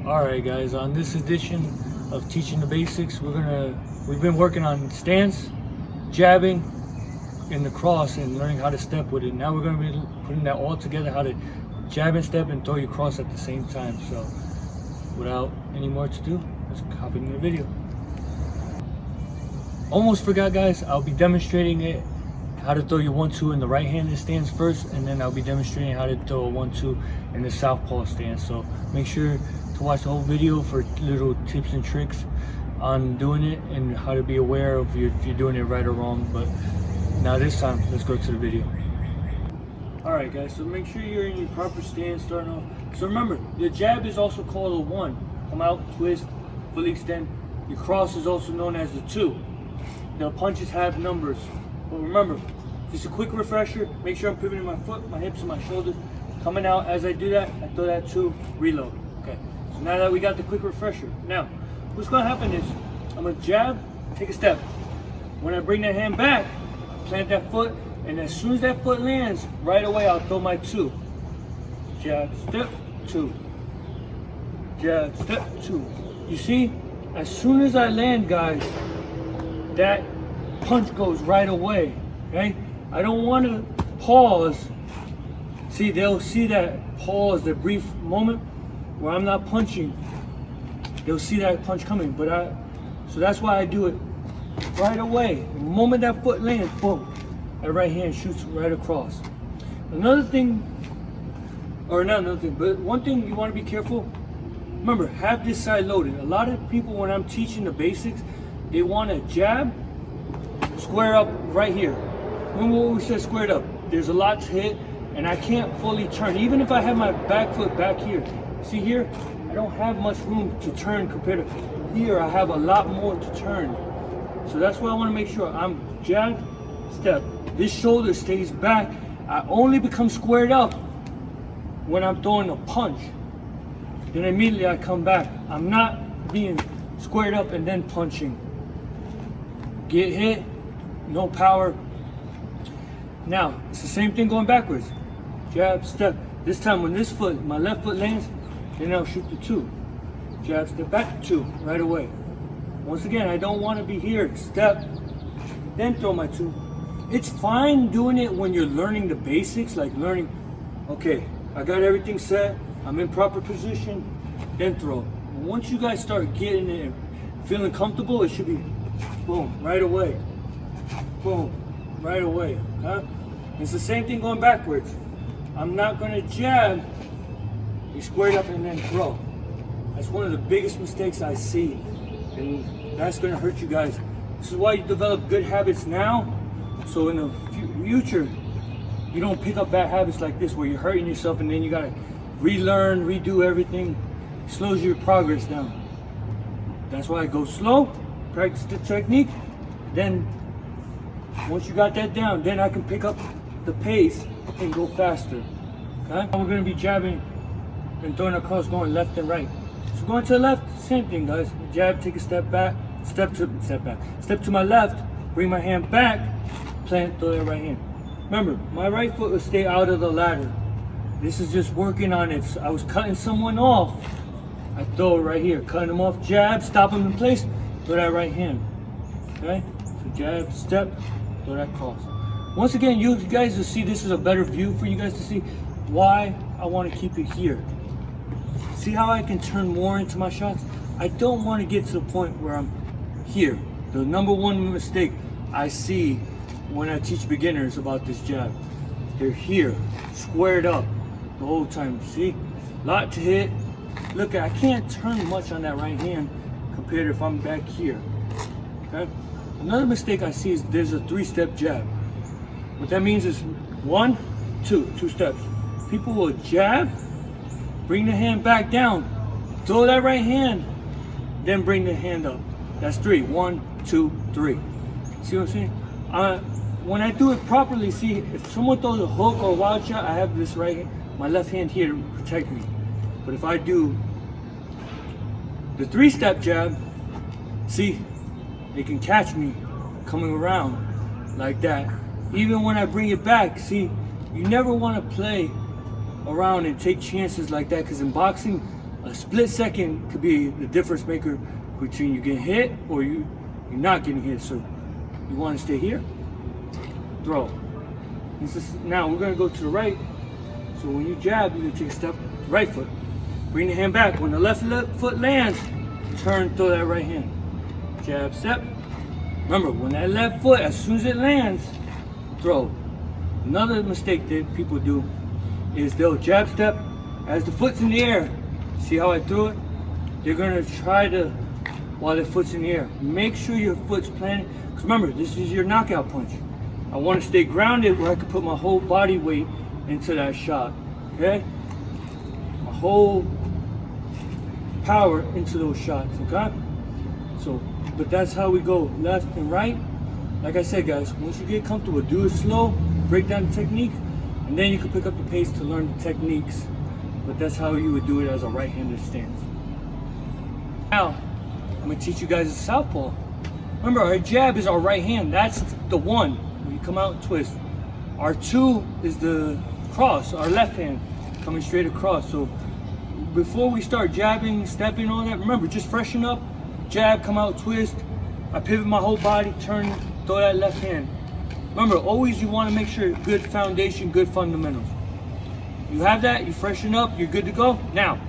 Alright guys, on this edition of Teaching the Basics, we've been working on stance, jabbing, and the cross, and learning how to step with it. Now we're going to be putting that all together, how to jab and step and throw your cross at the same time. So without any more to do, let's hop into the video. Almost forgot guys, I'll be demonstrating it, how to throw your 1-2 in the right-handed stance first, and then I'll be demonstrating how to throw a 1-2 in the southpaw stance. So make sure to watch the whole video for little tips and tricks on doing it and how to be aware of if you're doing it right or wrong. But now this time, let's go to the video. Alright guys, so make sure you're in your proper stance starting off. So remember, the jab is also called a 1. Come out, twist, fully extend. Your cross is also known as the 2. The punches have numbers. But remember, just a quick refresher, make sure I'm pivoting my foot, my hips, and my shoulders. Coming out as I do that, I throw that 2, reload. Okay, so now that we got the quick refresher, now, what's gonna happen is, I'm gonna jab, take a step. When I bring that hand back, plant that foot, and as soon as that foot lands, right away I'll throw my 2. Jab, step, 2. Jab, step, 2. You see, as soon as I land, guys, that punch goes right away, okay? I don't want to pause. See, they'll see that pause, that brief moment where I'm not punching. They'll see that punch coming, so that's why I do it right away. The moment that foot lands, boom, that right hand shoots right across. Another thing, or not another thing, but one thing you want to be careful, remember, have this side loaded. A lot of people, when I'm teaching the basics, they want to jab, square up right here. Remember what we said, squared up. There's a lot to hit, and I can't fully turn. Even if I have my back foot back here, see here, I don't have much room to turn compared to here. I have a lot more to turn. So that's why I want to make sure I'm jab, step. This shoulder stays back. I only become squared up when I'm throwing a punch. Then immediately I come back. I'm not being squared up and then punching. Get hit, no power. Now, it's the same thing going backwards. Jab, step. This time when this foot, my left foot lands, then I'll shoot the 2. Jab, step back, 2, right away. Once again, I don't want to be here. Step, then throw my 2. It's fine doing it when you're learning the basics, like learning, okay, I got everything set, I'm in proper position, then throw. Once you guys start getting it and feeling comfortable, it should be boom, right away. Boom, right away. Huh? It's the same thing going backwards. I'm not going to jab, be squared up and then throw. That's one of the biggest mistakes I see. And that's going to hurt you guys. This is why you develop good habits now. So in the future, you don't pick up bad habits like this where you're hurting yourself and then you got to relearn, redo everything. It slows your progress down. That's why I go slow. Practice the technique, then once you got that down, then I can pick up the pace and go faster. Okay? We're going to be jabbing and throwing across, going left and right. So going to the left, same thing guys. Jab, take a step back, step to my left, bring my hand back, plant, throw that right hand. Remember, my right foot will stay out of the ladder. This is just working on it. If I was cutting someone off, I throw it right here, cutting them off, jab, stop them in place, throw that right hand. Okay? So jab, step, throw that cross. Once again, you guys will see this is a better view for you guys to see why I want to keep it here. See how I can turn more into my shots? I don't want to get to the point where I'm here. The number one mistake I see when I teach beginners about this jab, they're here, squared up the whole time. See? Lot to hit. Look, I can't turn much on that right hand compared to if I'm back here. Okay? Another mistake I see is there's a 3-step jab. What that means is 1, 2, 2 steps. People will jab, bring the hand back down, throw that right hand, then bring the hand up. That's 3. 1, 2, 3. See what I'm saying? When I do it properly, see, if someone throws a hook or a wild shot, I have this right hand, my left hand here to protect me. But if I do the 3-step jab, see, they can catch me coming around like that. Even when I bring it back, see, you never want to play around and take chances like that, because in boxing, A split second could be the difference maker between you getting hit or you're not getting hit. So you want to stay here, throw. Now we're going to go to the right. So when you jab, you're going to take a step, right foot. Bring the hand back. When the left foot lands, turn, throw that right hand. Jab, step. Remember, when that left foot, as soon as it lands, throw. Another mistake that people do is they'll jab step as the foot's in the air. See how I threw it? They're gonna try to, while their foot's in the air, make sure your foot's planted. Because remember, this is your knockout punch. I want to stay grounded where I can put my whole body weight into that shot. Okay? My whole power into those shots. Okay? So, but that's how we go, left and right. Like I said, guys, once you get comfortable, do it slow, break down the technique, and then you can pick up the pace to learn the techniques. But that's how you would do it as a right-handed stance. Now, I'm going to teach you guys a southpaw. Remember, our jab is our right hand. That's the one. When you come out and twist. Our two is the cross, our left hand, coming straight across. So before we start jabbing, stepping, all that, remember, just freshen up, jab, come out, twist. I pivot my whole body, turn, throw that left hand. Remember, always you want to make sure good foundation, good fundamentals. You have that, you freshen up, you're good to go. Now,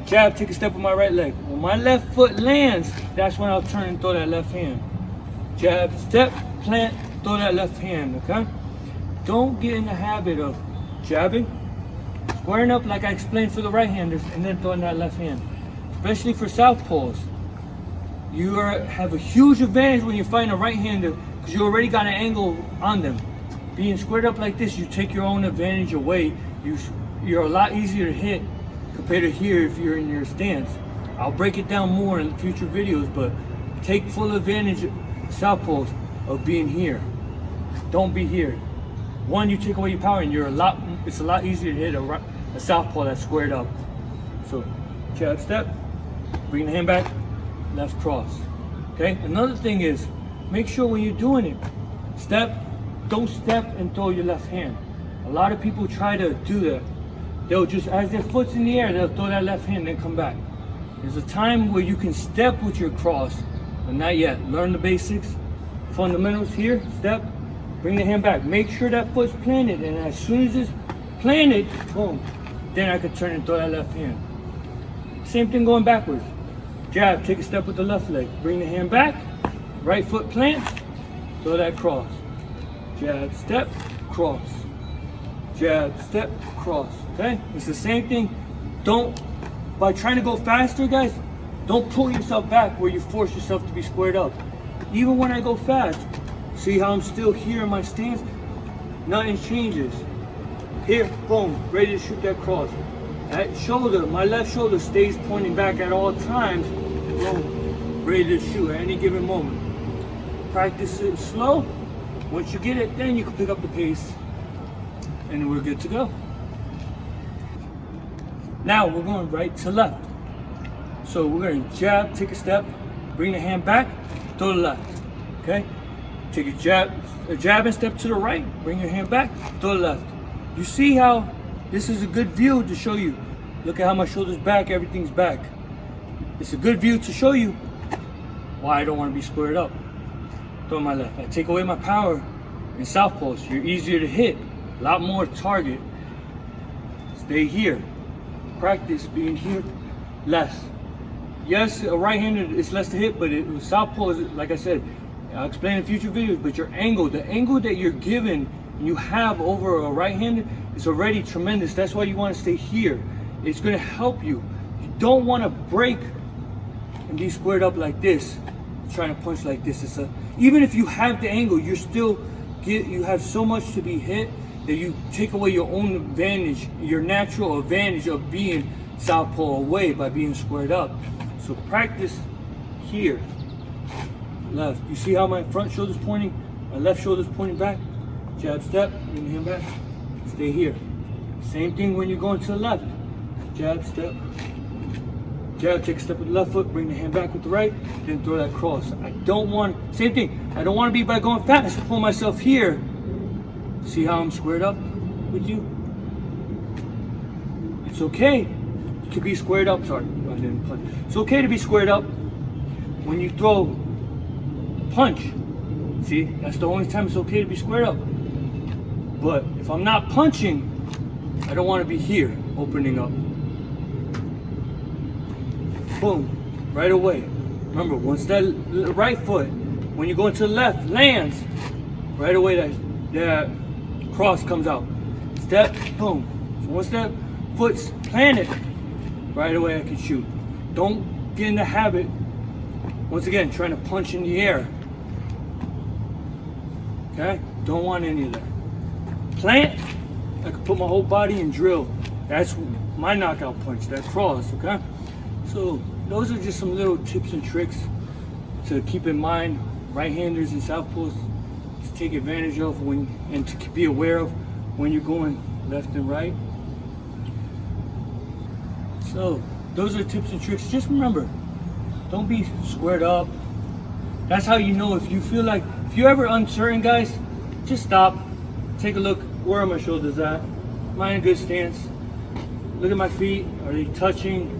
jab, take a step with my right leg. When my left foot lands, that's when I'll turn and throw that left hand. Jab, step, plant, throw that left hand, okay? Don't get in the habit of jabbing, squaring up like I explained for the right-handers, and then throwing that left hand. Especially for southpaws. You have a huge advantage when you're fighting a right-hander because you already got an angle on them. Being squared up like this, you take your own advantage away. You're a lot easier to hit compared to here if you're in your stance. I'll break it down more in future videos, but take full advantage, southpaws, of being here. Don't be here. One, you take away your power, and it's a lot easier to hit a southpaw that's squared up. So, jab, step, bring the hand back, left cross. Okay. Another thing is, make sure when you're doing it, don't step and throw your left hand. A lot of people try to do that. They'll just, as their foot's in the air, they'll throw that left hand and come back. There's a time where you can step with your cross, but not yet. Learn the basics, fundamentals here, step, bring the hand back. Make sure that foot's planted, and as soon as it's planted, boom, then I can turn and throw that left hand. Same thing going backwards. Jab, take a step with the left leg. Bring the hand back, right foot plant, throw that cross. Jab, step, cross. Jab, step, cross. Okay? It's the same thing. By trying to go faster, guys, don't pull yourself back where you force yourself to be squared up. Even when I go fast, see how I'm still here in my stance? Nothing changes. Here, boom, ready to shoot that cross. That shoulder, my left shoulder stays pointing back at all times. Boom, ready to shoot at any given moment. Practice it slow. Once you get it, then you can pick up the pace and we're good to go. Now we're going right to left. So we're going to jab, take a step, bring the hand back, throw the left. Okay? Take a jab and step to the right, bring your hand back, throw the left. You see how this is a good view to show you. Look at how my shoulder's back, everything's back. It's a good view to show you why I don't want to be squared up. Throw my left. I take away my power in southpaws. You're easier to hit, a lot more target. Stay here. Practice being here less. Yes, a right-handed is less to hit, but southpaw is, like I said, I'll explain in future videos, but your angle, the angle that you're given and you have over a right-handed is already tremendous. That's why you want to stay here. It's going to help you. You don't want to break and be squared up like this, trying to punch like this. Even if you have the angle, you have so much to be hit that you take away your own advantage, your natural advantage of being southpaw away by being squared up. So practice here. Left. You see how my front shoulder's pointing? My left shoulder's pointing back. Jab, step, bring the hand back. Stay here. Same thing when you're going to the left. Jab, step. Jab, take a step with the left foot, bring the hand back with the right, then throw that cross. Same thing. I don't want to be by going fast, pull myself here. See how I'm squared up with you? It's okay. to be squared up. Sorry, I didn't punch. It's okay to be squared up when you throw a punch. See, that's the only time it's okay to be squared up. But if I'm not punching, I don't want to be here, opening up. Boom, right away. Remember, once that right foot, when you go into the left, lands, right away that cross comes out. Step, boom. So once that foot's planted, right away I can shoot. Don't get in the habit, once again, trying to punch in the air. Okay? Don't want any of that. Plant, I can put my whole body and drill. That's my knockout punch, that cross, okay? So those are just some little tips and tricks to keep in mind, right-handers and southpaws to take advantage of and to be aware of when you're going left and right. So those are tips and tricks. Just remember, don't be squared up. That's how you know if you feel like, if you're ever uncertain, guys, just stop, take a look. Where are my shoulders at? Am I in a good stance? Look at my feet. Are they touching?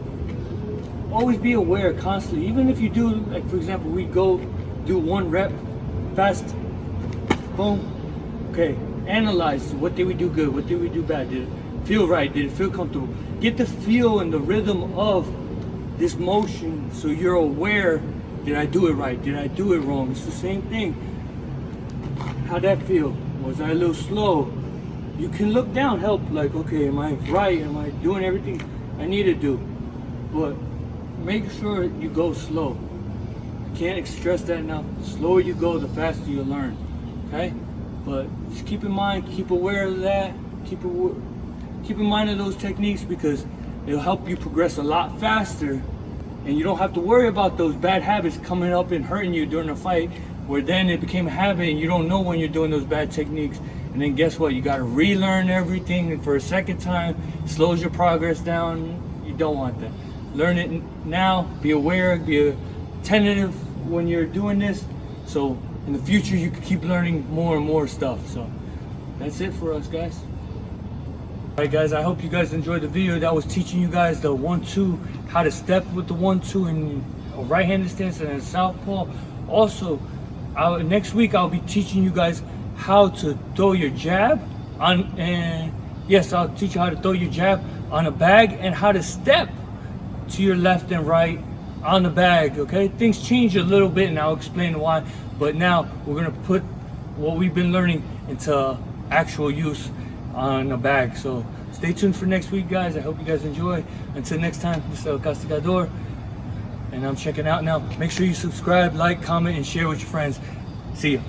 Always be aware constantly. Even if you do, like for example, we go do 1 rep fast. Boom. Okay. Analyze. What did we do good? What did we do bad? Did it feel right? Did it feel comfortable? Get the feel and the rhythm of this motion so you're aware. Did I do it right? Did I do it wrong? It's the same thing. How'd that feel? Was I a little slow? You can look down, help, like, okay, am I right? Am I doing everything I need to do? But make sure you go slow. I can't stress that enough. The slower you go, the faster you learn. Okay? But just keep in mind, keep aware of that. Keep in mind of those techniques because it'll help you progress a lot faster. And you don't have to worry about those bad habits coming up and hurting you during a fight, where then it became a habit and you don't know when you're doing those bad techniques. And then guess what? You got to relearn everything, and for a second time, slows your progress down. You don't want that. Learn it now. Be aware. Be attentive when you're doing this. So in the future, you can keep learning more and more stuff. So that's it for us, guys. All right, guys. I hope you guys enjoyed the video. That was teaching you guys the 1-2, how to step with the 1-2 in a right-handed stance and a southpaw. Also, next week I'll be teaching you guys how to throw your jab on, and yes, I'll teach you how to throw your jab on a bag and how to step to your left and right on the bag. Okay, things change a little bit and I'll explain why, but now we're gonna put what we've been learning into actual use on a bag. So stay tuned for next week, guys. I hope you guys enjoy. Until next time, this is Castigador, and I'm checking out now. Make sure you subscribe, like, comment, and share with your friends. See ya.